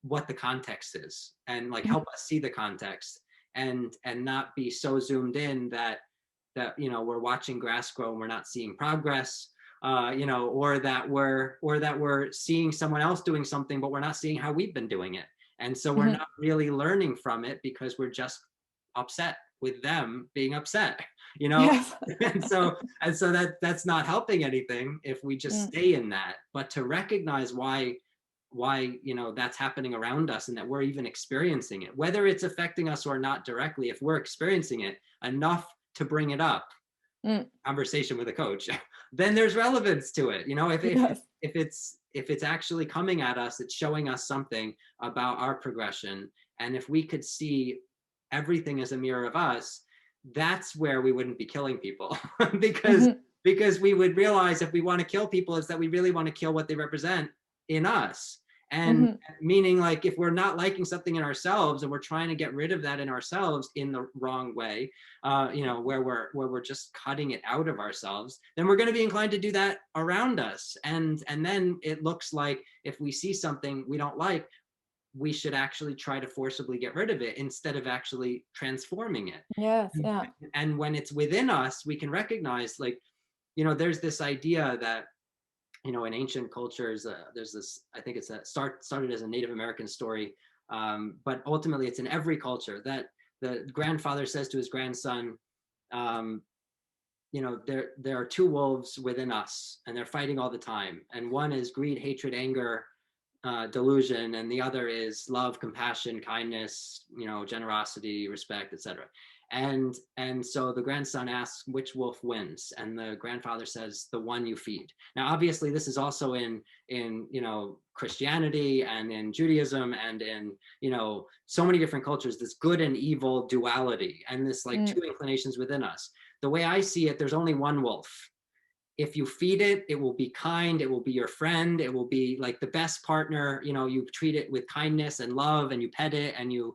what the context is and like help us see the context and not be so zoomed in that we're watching grass grow and we're not seeing progress. Or that we're seeing someone else doing something, but we're not seeing how we've been doing it. And so we're not really learning from it because we're just upset with them being upset, Yes. and so that's not helping anything if we just stay in that. But to recognize why that's happening around us and that we're even experiencing it, whether it's affecting us or not directly, if we're experiencing it enough to bring it up, conversation with a coach, then there's relevance to it. If it's actually coming at us, it's showing us something about our progression. And if we could see everything as a mirror of us, that's where we wouldn't be killing people because we would realize if we want to kill people, it's that we really want to kill what they represent in us. And meaning like if we're not liking something in ourselves and we're trying to get rid of that in ourselves in the wrong way, where we're just cutting it out of ourselves, then we're going to be inclined to do that around us. And then it looks like if we see something we don't like, we should actually try to forcibly get rid of it instead of actually transforming it. Yes. Yeah. And when it's within us, we can recognize like, there's this idea that in ancient cultures, there's this, I think it's started as a Native American story But ultimately it's in every culture that the grandfather says to his grandson, um, there are two wolves within us and they're fighting all the time. And one is greed, hatred, anger, delusion, and the other is love, compassion, kindness, generosity, respect, etc. And so the grandson asks which wolf wins, and the grandfather says the one you feed. Now, obviously, this is also in Christianity and in Judaism and in so many different cultures. This good and evil duality and this like two inclinations within us. The way I see it, there's only one wolf. If you feed it, it will be kind, it will be your friend, it will be like the best partner. You treat it with kindness and love, and you pet it, and you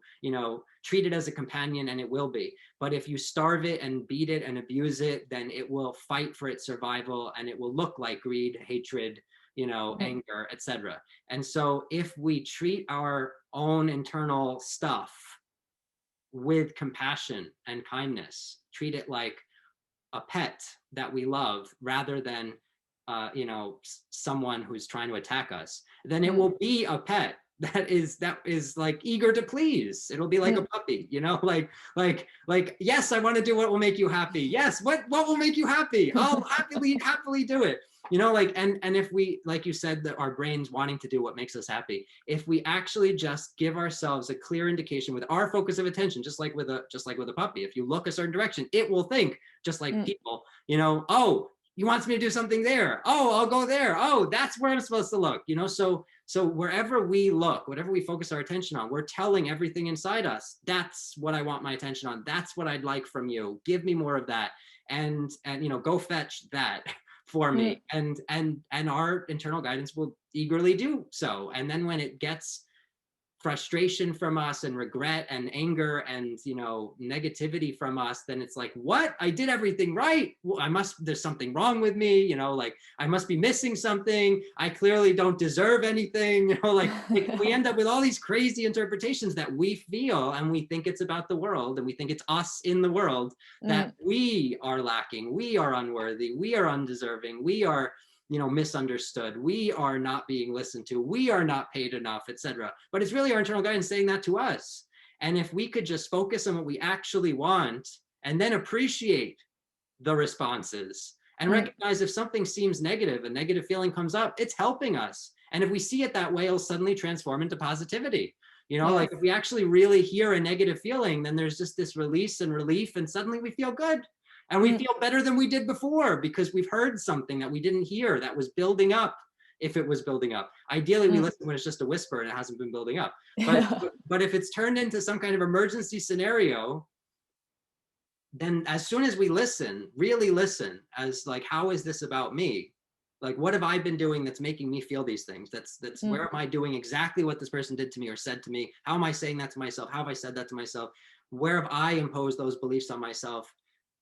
treat it as a companion, and it will be. But if you starve it and beat it and abuse it, then it will fight for its survival, and it will look like greed, hatred, anger, etc. And so if we treat our own internal stuff with compassion and kindness, treat it like a pet that we love rather than someone who's trying to attack us, then it will be a pet that is like eager to please. It'll be like a puppy, like yes, I want to do what will make you happy. Yes, what will make you happy? I'll happily do it. And if we, like you said, that our brains wanting to do what makes us happy, if we actually just give ourselves a clear indication with our focus of attention, just like with a puppy, if you look a certain direction, it will think just like people, oh, you want me to do something there. Oh, I'll go there. Oh, that's where I'm supposed to look. So wherever we look, whatever we focus our attention on, we're telling everything inside us, that's what I want my attention on. That's what I'd like from you. Give me more of that. And go fetch that for me. And our internal guidance will eagerly do so. And then when it gets frustration from us and regret and anger and negativity from us, then it's like, what? I did everything right. Well, there's something wrong with me, I must be missing something. I clearly don't deserve anything, we end up with all these crazy interpretations that we feel, and we think it's about the world, and we think it's us in the world, that we are lacking, we are unworthy, we are undeserving, we are misunderstood, we are not being listened to, we are not paid enough, etc. But it's really our internal guidance saying that to us. And if we could just focus on what we actually want and then appreciate the responses and recognize if something seems negative, a negative feeling comes up, it's helping us. And if we see it that way, it'll suddenly transform into positivity. Like if we actually really hear a negative feeling, then there's just this release and relief, and suddenly we feel good. And we feel better than we did before because we've heard something that we didn't hear that was building up, if it was building up. Ideally, we listen when it's just a whisper and it hasn't been building up. But if it's turned into some kind of emergency scenario, then as soon as we listen, really listen, as like, how is this about me? Like, what have I been doing that's making me feel these things? That's where am I doing exactly what this person did to me or said to me? How am I saying that to myself? How have I said that to myself? Where have I imposed those beliefs on myself?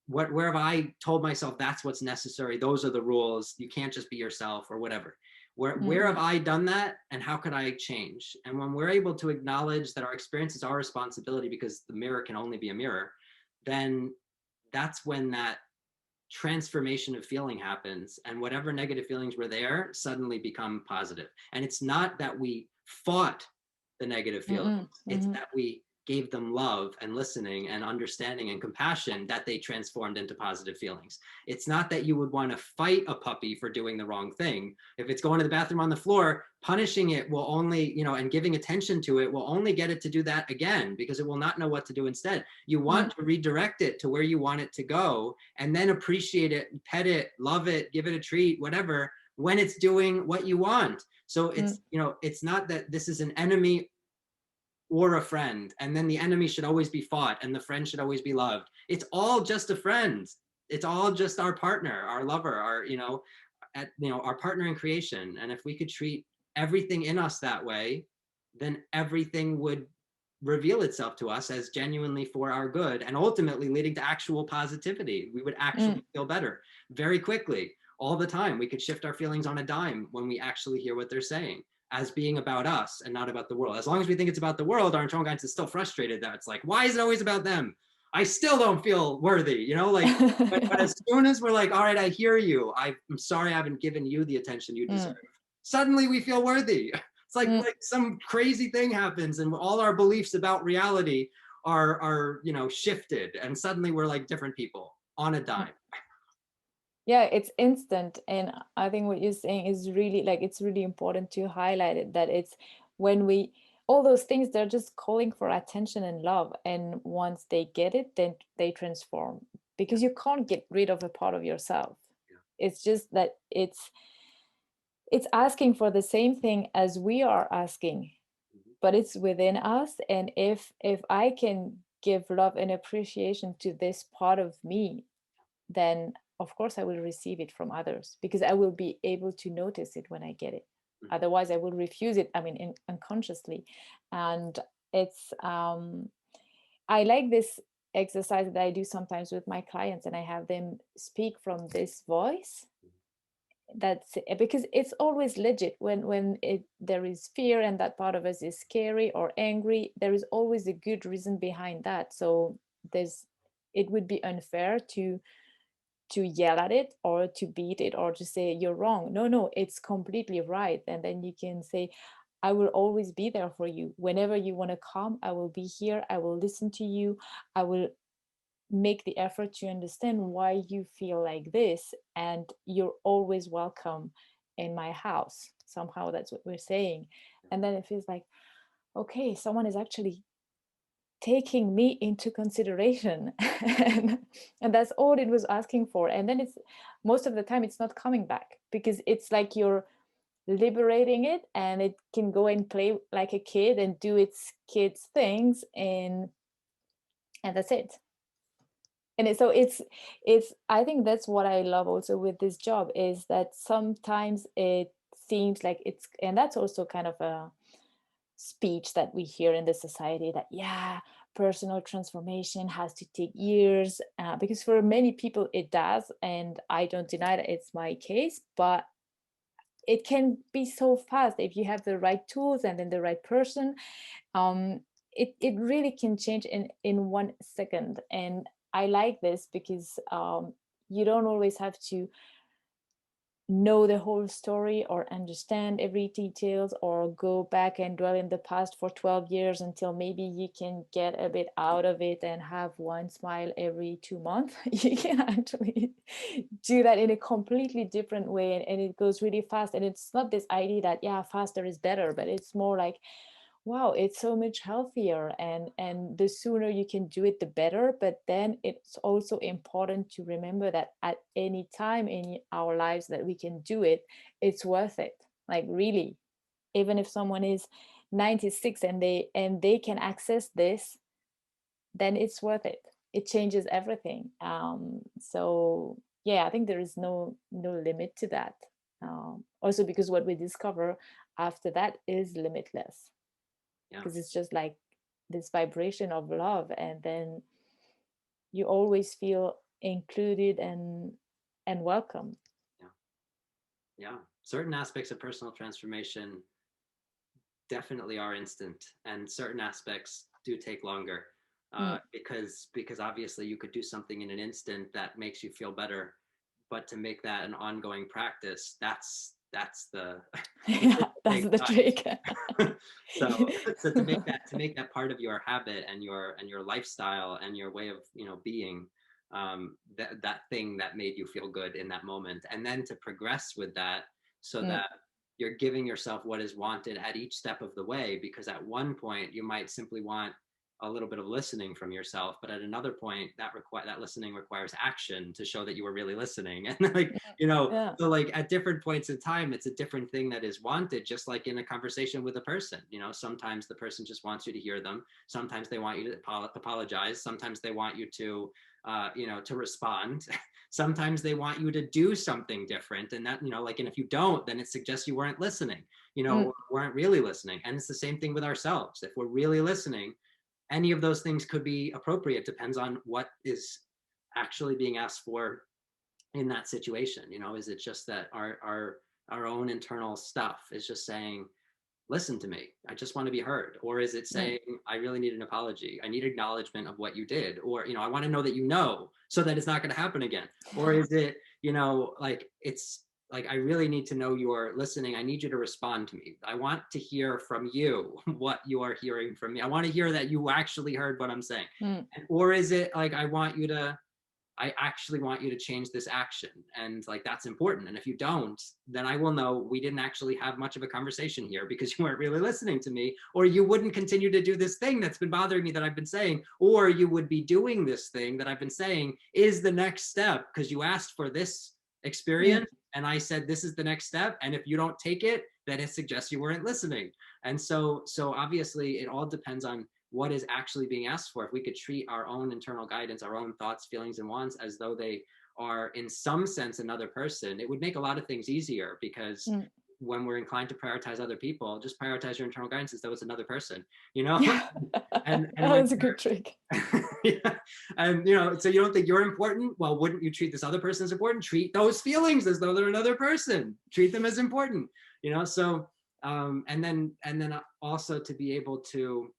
Where have I told myself that's what's necessary? Those are the rules. You can't just be yourself or whatever. Where have I done that, and how could I change? And when we're able to acknowledge that our experience is our responsibility because the mirror can only be a mirror, then that's when that transformation of feeling happens, and whatever negative feelings were there suddenly become positive. And it's not that we fought the negative feelings, it's that we gave them love and listening and understanding and compassion that they transformed into positive feelings. It's not that you would want to fight a puppy for doing the wrong thing. If it's going to the bathroom on the floor, punishing it will only, and giving attention to it will only get it to do that again, because it will not know what to do instead. You want to redirect it to where you want it to go, and then appreciate it, pet it, love it, give it a treat, whatever, when it's doing what you want. So it's, it's not that this is an enemy or a friend, and then the enemy should always be fought and the friend should always be loved. It's all just a friend. It's all just our partner, our lover, our our partner in creation. And if we could treat everything in us that way, then everything would reveal itself to us as genuinely for our good, and ultimately leading to actual positivity. We would actually feel better very quickly, all the time. We could shift our feelings on a dime when we actually hear what they're saying, as being about us and not about the world. As long as we think it's about the world, our internal guidance is still frustrated that it's like, why is it always about them? I still don't feel worthy, but as soon as we're like, all right, I hear you. I'm sorry I haven't given you the attention you deserve. Suddenly we feel worthy. It's like some crazy thing happens and all our beliefs about reality are shifted, and suddenly we're like different people on a dime. Yeah, it's instant. And I think what you're saying is really like, it's really important to highlight it, that it's when we, all those things, they're just calling for attention and love. And once they get it, then they transform, Yeah, because you can't get rid of a part of yourself. yeah. It's just that it's asking for the same thing as we are asking, Mhm. but it's within us. And if I can give love and appreciation to this part of me, then of course I will receive it from others, because I will be able to notice it when I get it. Mhm. Otherwise I will refuse it, I mean, unconsciously. And it's I like this exercise that I do sometimes with my clients, and I have them speak from this voice. That's because it's always legit when there is fear and that part of us is scary or angry, there is always a good reason behind that. So there's, it would be unfair to yell at it or to beat it or to say you're wrong. No, no, it's completely right. And then you can say, I will always be there for you. Whenever you want to come, I will be here. I will listen to you. I will make the effort to understand why you feel like this. And you're always welcome in my house. Somehow that's what we're saying. And then it feels like, okay, someone is actually taking me into consideration. And that's all it was asking for. And then it's, most of the time it's not coming back, because it's like you're liberating it, and it can go and play like a kid and do its kids things, and that's it. And so it's I think that's what I love also with this job, is that sometimes it seems like it's, and that's also kind of a speech that we hear in the society, that yeah, personal transformation has to take years, because for many people it does, and I don't deny that it's my case, but it can be so fast if you have the right tools and then the right person. um it really can change in 1 second. And I like this because you don't always have to know the whole story or understand every details or go back and dwell in the past for 12 years until maybe you can get a bit out of it and have one smile every 2 months. You can actually do that in a completely different way, and it goes really fast. And it's not this idea that yeah, faster is better, but it's more like, wow, it's so much healthier, and the sooner you can do it the better. But then it's also important to remember that at any time in our lives that we can do it, it's worth it, like really. Even if someone is 96 and they can access this, then it's worth it. It changes everything. So yeah, I think there is no limit to that. Also because what we discover after that is limitless, Yeah, because it's just like this vibration of love, and then you always feel included and welcome. yeah, yeah. Certain aspects of personal transformation definitely are instant, and certain aspects do take longer, Mm. because obviously you could do something in an instant that makes you feel better, but to make that an ongoing practice, that's the the Yeah, thing that that's takes the trick. time. So to make that part of your habit and your lifestyle and your way of being, that thing that made you feel good in that moment, and then to progress with that, so Mm. that you're giving yourself what is wanted at each step of the way. Because at one point you might simply want a little bit of listening from yourself, but at another point that listening requires action to show that you were really listening. And like, Yeah. so like at different points in time it's a different thing that is wanted, just like in a conversation with a person. Sometimes the person just wants you to hear them, sometimes they want you to apologize, sometimes they want you to respond. Sometimes they want you to do something different, and that, like, and if you don't, then it suggests you weren't listening, Mm. weren't really listening. And it's the same thing with ourselves. If we're really listening, any of those things could be appropriate. Depends on what is actually being asked for in that situation. Is it just that our own internal stuff is just saying, listen to me, I just want to be heard? Or is it Mm. saying, I really need an apology, I need acknowledgement of what you did, or I want to know that so that it's not going to happen again? Or is it, like, it's like, I really need to know you're listening. I need you to respond to me. I want to hear from you what you are hearing from me. I want to hear that you actually heard what I'm saying. Mm. Or is it like, I actually want you to change this action. And like, that's important. And if you don't, then I will know we didn't actually have much of a conversation here because you weren't really listening to me, or you wouldn't continue to do this thing that's been bothering me that I've been saying, or you would be doing this thing that I've been saying is the next step because you asked for this Mm. experience. And I said, this is the next step. And if you don't take it, then it suggests you weren't listening. And so obviously it all depends on what is actually being asked for. If we could treat our own internal guidance, our own thoughts, feelings, and wants as though they are in some sense another person, it would make a lot of things easier because Mm. when we're inclined to prioritize other people, just prioritize your internal guidance as though it's another person, you know? Yeah. And when That's a good trick. yeah. And you know, so you don't think you're important? Well, wouldn't you treat this other person as important? Treat those feelings as though they're another person. Treat them as important, you know? So and then also to be able to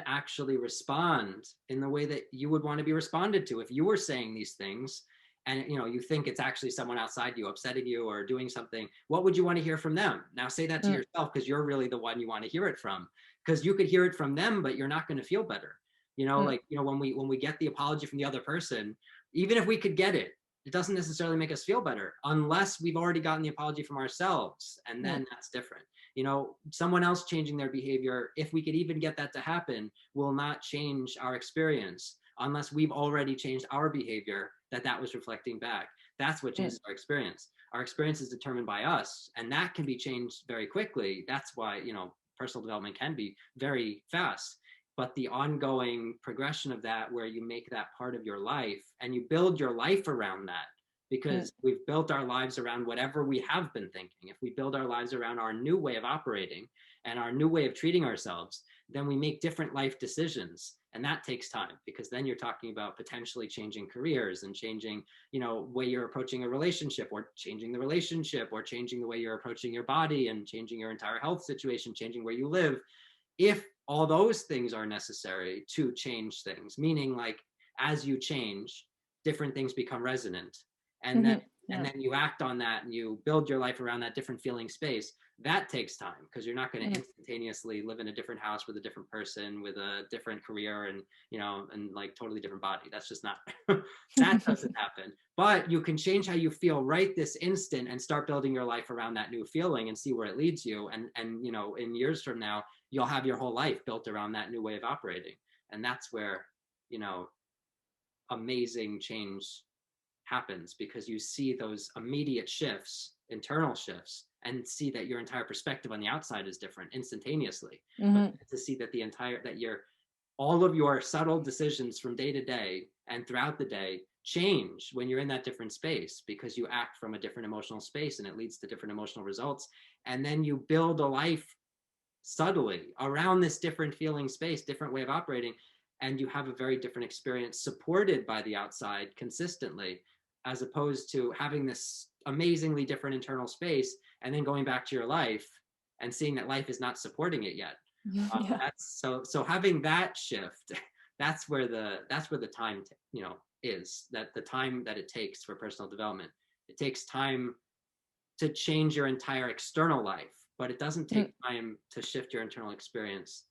actually respond in the way that you would want to be responded to. If you were saying these things and you know you think it's actually someone outside you upsetting you or doing something, what would you want to hear from them? Now say that to Mm. yourself, because you're really the one you want to hear it from, because you could hear it from them but you're not going to feel better. You know, Mm. like, you know, when we get the apology from the other person, even if we could get it, it doesn't necessarily make us feel better unless we've already gotten the apology from ourselves, and Mm. then that's different. You know, someone else changing their behavior, if we could even get that to happen, will not change our experience unless we've already changed our behavior that was reflecting back. That's what Mm. changes our experience. Our experience is determined by us, and that can be changed very quickly. That's why, you know, personal development can be very fast. But the ongoing progression of that, where you make that part of your life and you build your life around that, Mm. because we've built our lives around whatever we have been thinking. If we build our lives around our new way of operating and our new way of treating ourselves, then we make different life decisions. And that takes time, because then you're talking about potentially changing careers and changing, you know, way you're approaching a relationship, or changing the relationship, or changing the way you're approaching your body and changing your entire health situation, changing where you live. If all those things are necessary to change things, meaning like as you change, different things become resonant, and then Mhm. Yeah. you act on that and you build your life around that different feeling space. That takes time, because you're not going to Mm. instantaneously live in a different house with a different person with a different career and, you know, and like totally different body. That's just not that doesn't happen. But you can change how you feel right this instant and start building your life around that new feeling and see where it leads you. And you know, in years from now, you'll have your whole life built around that new way of operating. And that's where, you know, amazing change happens, because you see those immediate shifts, internal shifts, and see that your entire perspective on the outside is different instantaneously. But Mhm. to see that all of your subtle decisions from day to day and throughout the day change when you're in that different space, because you act from a different emotional space and it leads to different emotional results. And then you build a life subtly around this different feeling space, different way of operating, and you have a very different experience supported by the outside consistently, as opposed to having this amazingly different internal space and then going back to your life and seeing that life is not supporting it yet. Yeah. That's so having that shift, that's where the time, you know, is that the time that it takes for personal development. It takes time to change your entire external life, but it doesn't Mm. take time to shift your internal experience.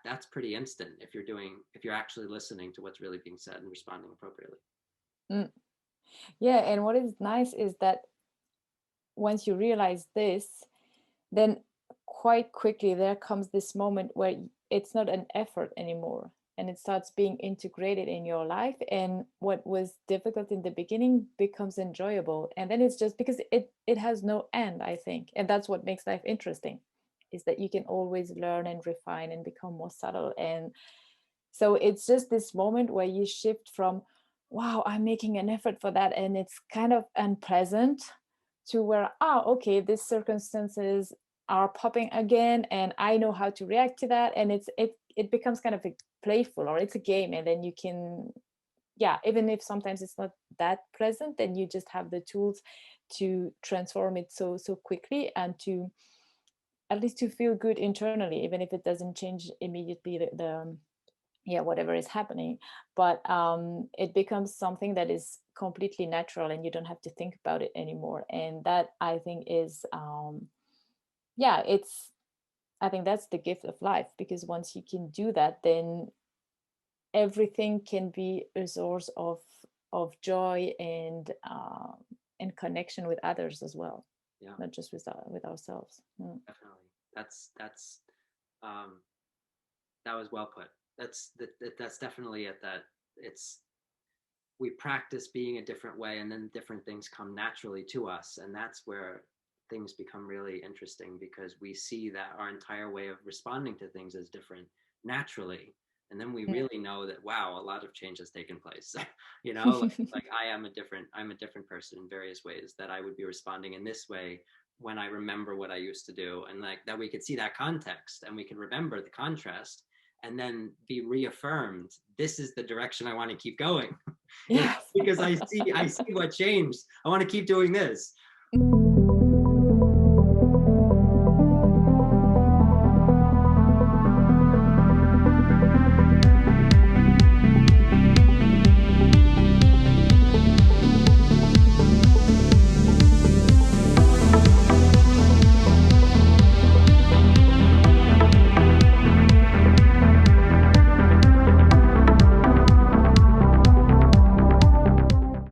That's pretty instant if you're actually listening to what's really being said and responding appropriately. Mm. Yeah, and what is nice is that once you realize this, then quite quickly there comes this moment where it's not an effort anymore, and it starts being integrated in your life, and what was difficult in the beginning becomes enjoyable, and then it's just because it has no end, I think. And that's what makes life interesting, is that you can always learn and refine and become more subtle. And so it's just this moment where you shift from, wow, I'm making an effort for that, and it's kind of unpleasant, to where, okay, these circumstances are popping again, and I know how to react to that. And it becomes kind of a playful, or it's a game, and then you can, yeah, even if sometimes it's not that pleasant, then you just have the tools to transform it so quickly, and to at least to feel good internally, even if it doesn't change immediately the yeah, whatever is happening. But it becomes something that is completely natural, and you don't have to think about it anymore. And that, I think, is yeah, it's, I think that's the gift of life, because once you can do that, then everything can be a source of joy and connection with others as well, Yeah, not just with ourselves. Mm. definitely. That's um that was well put. That's definitely it. That it's we practice being a different way, and then different things come naturally to us, and that's where things become really interesting, because we see that our entire way of responding to things is different naturally, and then we really know that, wow, a lot of change has taken place. You know, like I'm a different person in various ways, that I would be responding in this way when I remember what I used to do, and like that we could see that context and we could remember the contrast, and then be reaffirmed, this is the direction I want to keep going. You know, Yeah. because I see what changed. I want to keep doing this.